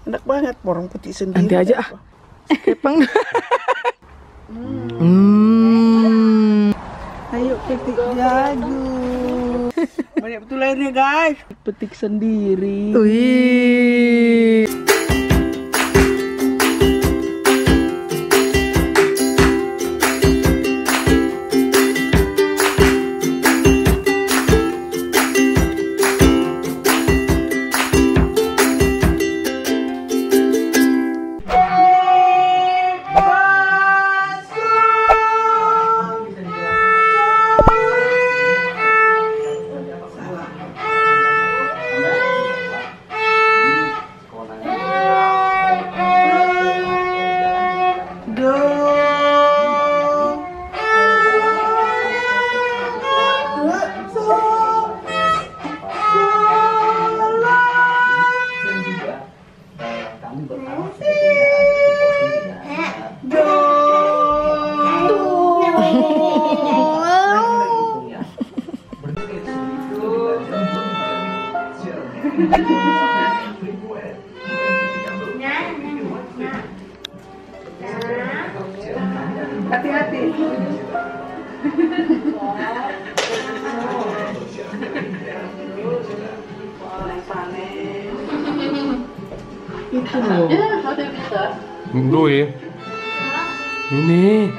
Enak banget, orang putih sendiri. Nanti aja ah. Kepang. Ayo petik jagung. Banyak betul airnya guys. Petik sendiri. Wih. Hati-hati. Itu loh. Tuh ya. Ini.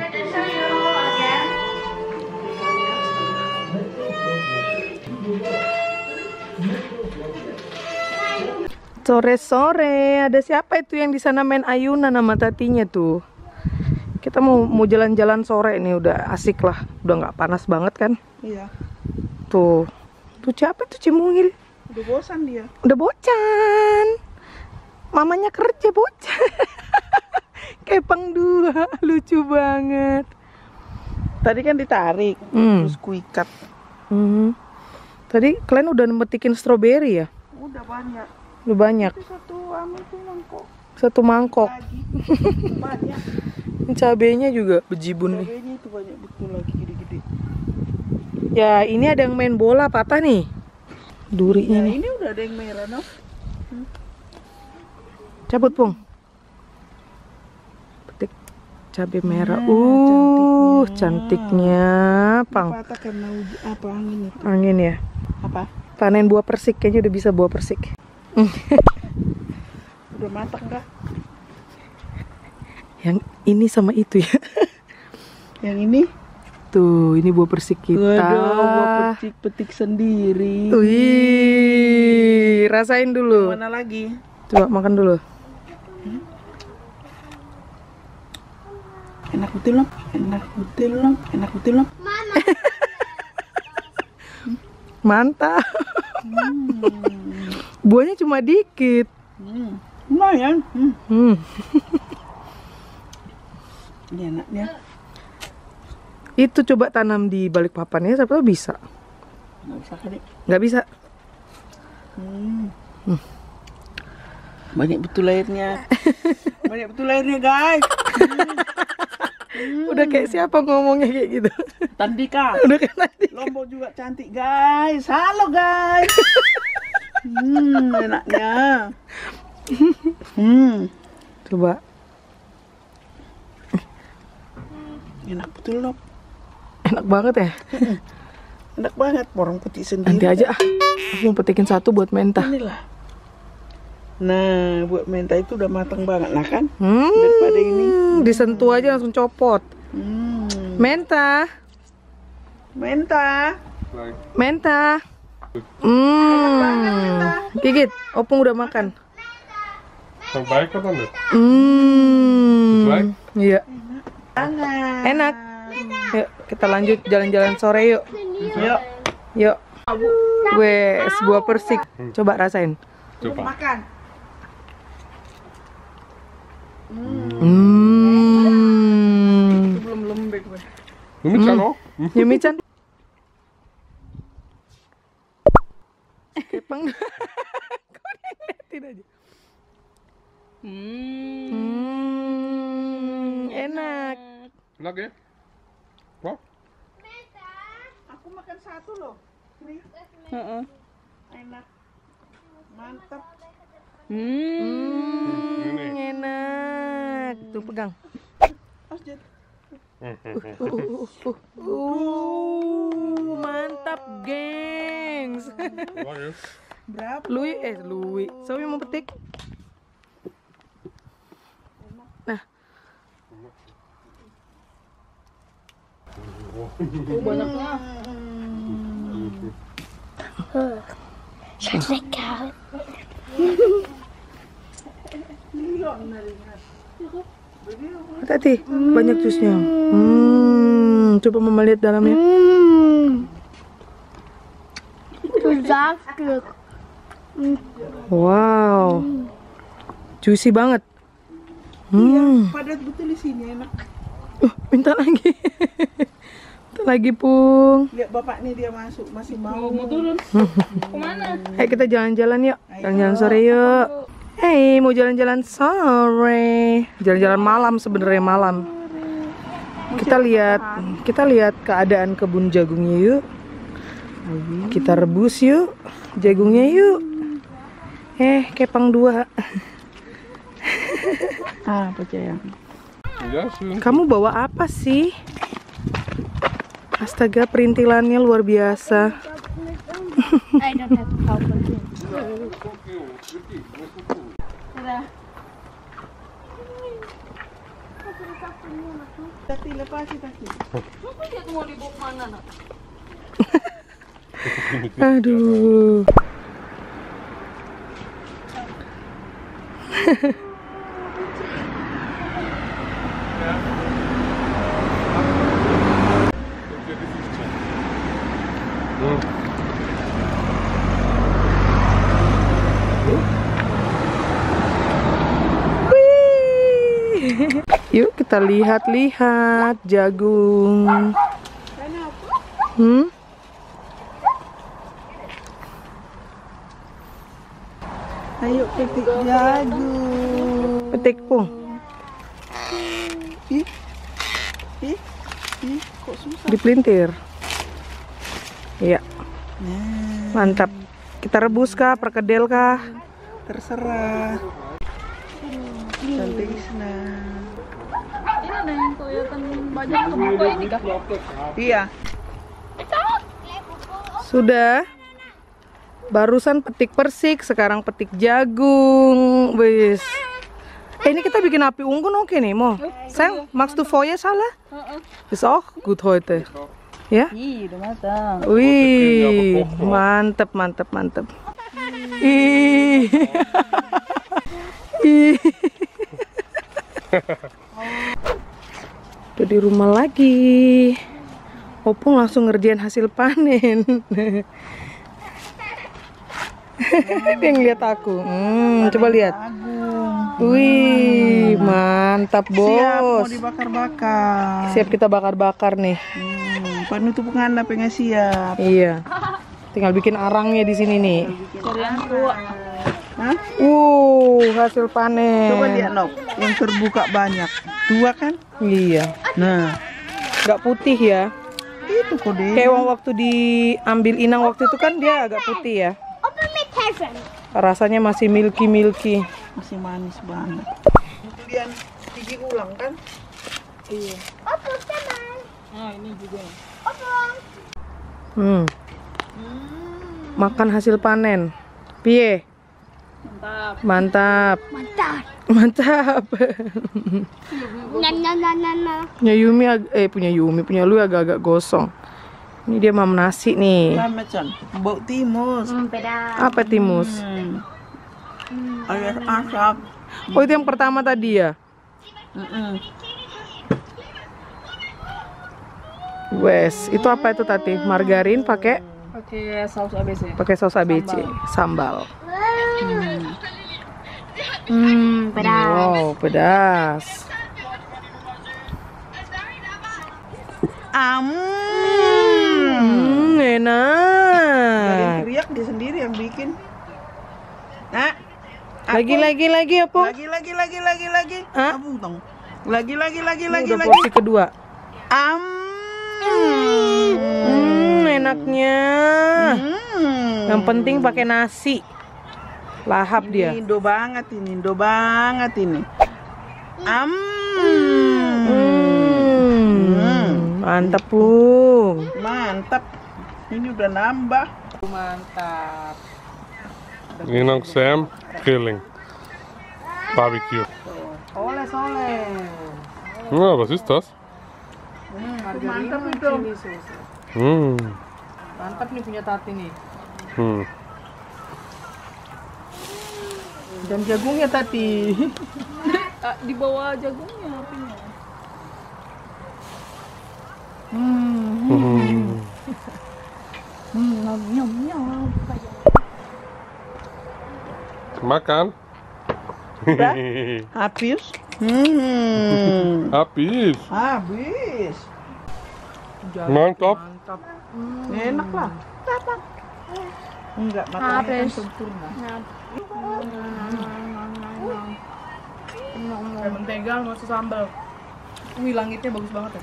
Sore-sore, ada siapa itu yang di sana main ayunan sama tatinya tuh? Kita mau jalan-jalan sore nih, udah asik lah, udah nggak panas banget kan? Iya. Tuh siapa tuh Cimungil? Udah bosan dia. Udah bocan, mamanya kerja bocan. Kepang dua, lucu banget. Tadi kan ditarik, terus kuikat. Tadi kalian udah metikin stroberi ya? Udah banyak. Udah banyak. Itu Satu mangkok. lagi. Banyak. Cabenya juga bejibun nih. Cabenya itu banyak betul lagi gede-gede. Ya ini ada yang main bola patah nih. Durinya Ya, nih. ini udah ada yang merah, no? Cabut Pung. Petik cabai merah. Cantiknya Pang. Patah karena apa angin itu? Angin ya. Apa? Panen buah persik, kayaknya udah bisa buah persik. Udah matang kah? Yang ini sama itu ya. Yang ini? Tuh, ini buah persik kita. Waduh, buah petik sendiri. Wih, rasain dulu. Mana lagi? Coba makan dulu. Enak betul loh, enak betul loh, enak betul loh. Mantap. Buahnya cuma dikit. Lumayan. Ini enaknya. Itu coba tanam di balik papan ya, siapa tahu bisa. Nggak bisa kali. Nggak bisa. Banyak betul airnya. Banyak betul airnya guys. Udah kayak siapa ngomongnya kayak gitu. Tandika. Udah kayak nanti. Lombok juga cantik guys. Halo guys. Enaknya. Coba. Enak betul loh. Enak banget ya. Enak banget, orang putih sendiri. Nanti aja ah. Aku mau petikin satu buat mentah. Inilah. Nah, buat mentah itu udah matang banget lah kan? Daripada ini. Disentuh aja langsung copot. Mentah. Mentah. Mentah. Gigit. Opung udah makan. Terbaik kan Tante? Iya. Enak. Yuk, kita lanjut jalan-jalan sore yuk. Yuk. Yuk. Gue sebuah persik. Coba rasain. Coba. Makan. Belum lembek gue. Lumichan oh? Yumi-chan. Kepang. Kau ngeliatin aja. Enak. Enak ya? Wah? Aku makan satu loh. Nih. Enak. Mantap. pegang. Pas jatuh. Mantap, gengs. Lagi. Berapa? Lui. Sawi mau petik? Nah. Banyaknya. Hati-hati, banyak jusnya. Coba mama lihat dalamnya. Wow, juicy banget. Padat betul di sini, enak. Minta lagi. Minta lagi, Pung. Lihat bapaknya dia masuk, masih mau turun. Kemana? Ayo kita jalan-jalan yuk. Jalan-jalan sore yuk. Hey, mau jalan-jalan sore. Jalan-jalan malam sebenarnya malam. Kita lihat keadaan kebun jagungnya yuk. Kita rebus yuk jagungnya yuk. Kepang 2. Percaya. Ya, sih. Kamu bawa apa sih? Astaga, perintilannya luar biasa. I don't have help again. Tati lepas tati. Aduh. Yuk kita lihat-lihat jagung. Ayo petik jagung. Petik, Pung. Ih, kok susah. Dipelintir. Iya, Nah, mantap. Kita rebus kah, perkedel kah? terserah. Cantik senang. Ini ada yang kelihatan banyak kebuka ini kah? Iya. Sudah. Barusan petik persik, sekarang petik jagung. Wis. Ini kita bikin api unggun oke nih, Mo. Sayang, magst du Feuer salah? Ist auch gut heute. Ya? Ih, udah matang. Wih, mantep. Ih. Ih. Udah di rumah lagi. Opung langsung ngerjain hasil panen. Dia ngeliat aku. Coba lihat. Wih, mantap, Siap mau Bos. dibakar-bakar. Siap kita bakar-bakar nih. Penutup pengendap pengen siap. Iya. Tinggal bikin arangnya di sini nih. Cari yang tua. Hah? Hasil panen. Coba lihat Nok, yang terbuka banyak. 2 kan? Iya. Nah, Nggak putih ya. itu kode. Kayak waktu diambil inang waktu itu kan dia agak putih ya. Rasanya masih milky. Masih manis banget. Kemudian gigi ulang kan? Iya. Nah, ini juga. Makan hasil panen. Piye? Mantap. Mantap. Punya Lui agak-agak gosong. Ini dia mam nasi nih. Macam bau timus. Pedas. Apa timus? Alias asap. Oh, itu yang pertama tadi ya? Wes, itu apa itu Tati? Margarin pakai Pakai saus ABC. saus ABC, sambal. Pedas. Wow, pedas. Enak. Teriak dia sendiri yang bikin. Nah, Lagi apa? lagi. Hah? Abung tong. Lagi. Ini udah porsi kedua. Enaknya. Yang penting pakai nasi. Lahap dia. Indo banget ini. Mantap, Pung. Mantap. Ini udah nambah. Mantap. Innan Sam, grilling. Barbecue. Oles. Ja, was ist das? Mantap itu. Mantap nih punya Tati nih. Dan jagungnya Tati. Di bawah jagungnya apinya. Nyam. Makan. Habis. Habis. Habis. Mantap. Mantap. Enak lah. Enggak, makannya kan Habis. sempurna. Kayak mentega masuk sambal. Wih, langitnya bagus banget ya.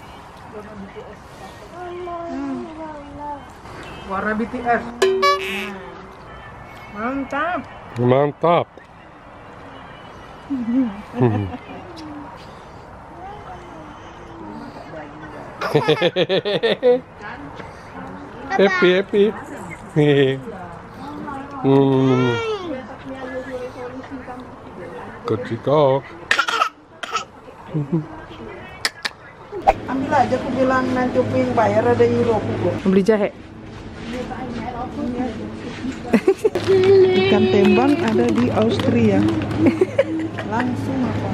Warna BTS. Mantap. Mantap. Happy. Kocikok. Ambil aja aku bilang nanti Uping bayar ada euro aku. Beli jahe. Ikan tembang ada di Austria. Langsung apa?